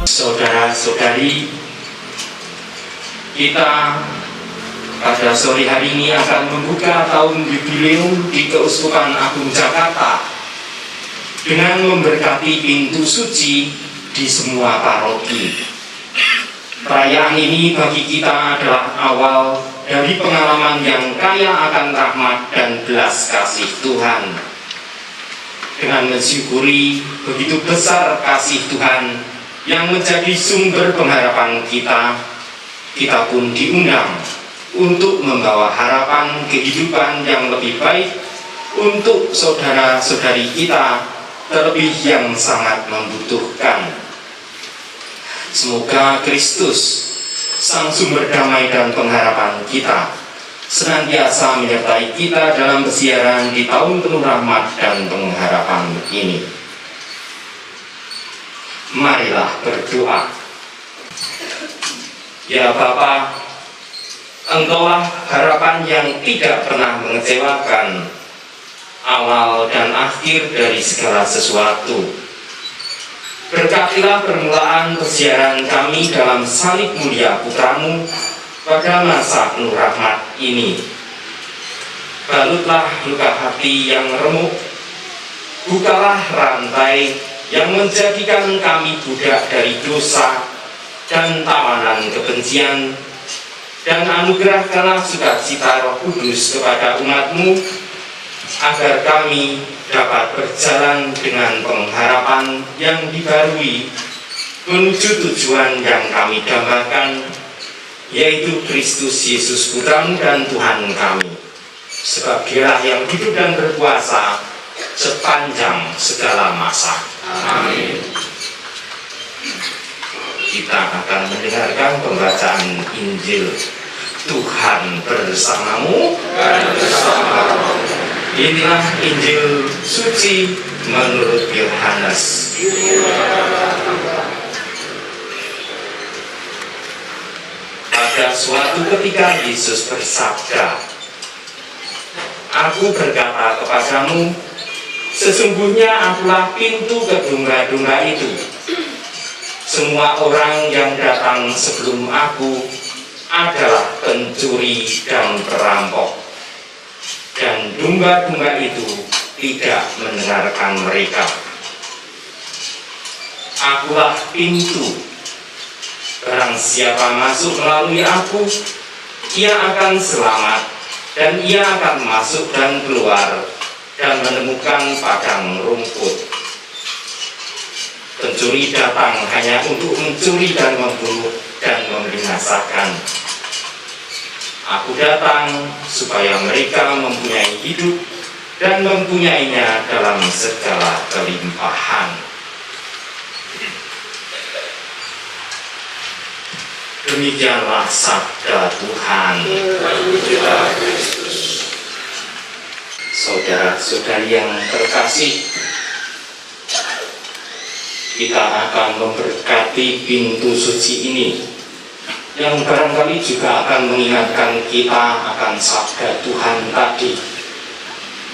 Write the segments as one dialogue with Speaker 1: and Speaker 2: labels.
Speaker 1: Saudara-saudari, kita pada sore hari ini akan membuka tahun jubileum di Keuskupan Agung Jakarta dengan memberkati pintu suci di semua paroki. Perayaan ini bagi kita adalah awal dari pengalaman yang kaya akan rahmat dan belas kasih Tuhan. Dengan mensyukuri begitu besar kasih Tuhan yang menjadi sumber pengharapan kita, kita pun diundang untuk membawa harapan kehidupan yang lebih baik untuk saudara-saudari kita, terlebih yang sangat membutuhkan. Semoga Kristus, Sang Sumber Damai dan Pengharapan kita, senantiasa menyertai kita dalam bersiaran di tahun penuh rahmat dan pengharapan ini. Marilah berdoa. Ya Bapa, Engkaulah harapan yang tidak pernah mengecewakan, awal dan akhir dari segala sesuatu. Berkatilah permulaan persiaran kami dalam salib mulia Putra-Mu pada masa penuh rahmat ini. Balutlah luka hati yang remuk, bukalah rantai yang menjadikan kami budak dari dosa dan tawanan kebencian, dan anugerahkanlah sukacita Roh Kudus kepada umat-Mu, agar kami dapat berjalan dengan pengharapan yang dibarui menuju tujuan yang kami dambakan, yaitu Kristus Yesus Putra-Mu dan Tuhan kami. Sebab Dialah yang hidup dan berkuasa sepanjang segala masa. Amin. Kita akan mendengarkan pembacaan Injil. Tuhan bersamamu dan bersamamu. Inilah Injil suci menurut Yohanes. Pada suatu ketika Yesus bersabda, "Aku berkata kepadamu, sesungguhnya akulah pintu ke domba-domba itu. Semua orang yang datang sebelum aku adalah pencuri dan perampok, dan domba-domba itu tidak mendengarkan mereka. Akulah pintu. Barang siapa masuk melalui aku, ia akan selamat, dan ia akan masuk dan keluar, dan menemukan padang rumput. Pencuri datang hanya untuk mencuri dan membunuh dan membinasakan. Aku datang supaya mereka mempunyai hidup dan mempunyainya dalam segala kelimpahan. Demikianlah sabda Tuhan. Saudara-saudari yang terkasih, kita akan memberkati pintu suci ini, yang barangkali juga akan mengingatkan kita akan sabda Tuhan tadi.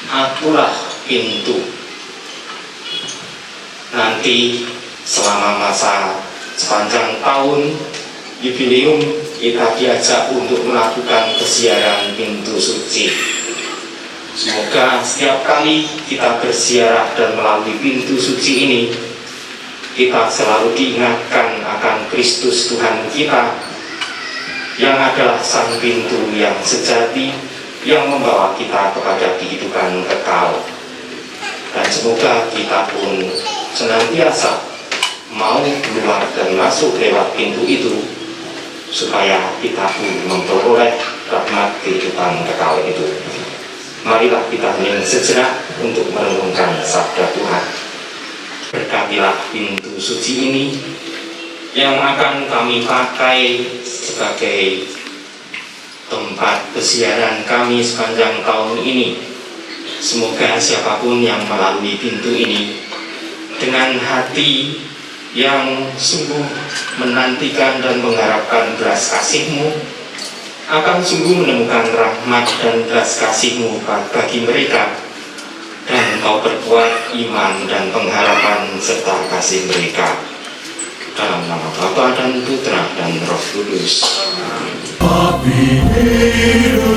Speaker 1: Akulah pintu. Nanti selama masa sepanjang tahun jubileum, kita diajak untuk melakukan kesiaran pintu suci. Semoga setiap kali kita bersiarah dan melalui pintu suci ini, kita selalu diingatkan akan Kristus Tuhan kita, yang adalah sang pintu yang sejati, yang membawa kita kepada kehidupan kekal. Dan semoga kita pun senantiasa mau keluar dan masuk lewat pintu itu, supaya kita pun memperoleh rahmat kehidupan kekal itu. Marilah kita hening sejenak untuk merenungkan sabda Tuhan. Berkatilah pintu suci ini yang akan kami pakai sebagai tempat pesiaran kami sepanjang tahun ini. Semoga siapapun yang melalui pintu ini dengan hati yang sungguh menantikan dan mengharapkan belas kasih-Mu, akan sungguh menemukan rahmat dan belas kasih-Mu bagi mereka, dan Engkau perkuat iman dan pengharapan serta kasih mereka. Dalam nama Bapa dan Putra dan Roh Kudus. Amin.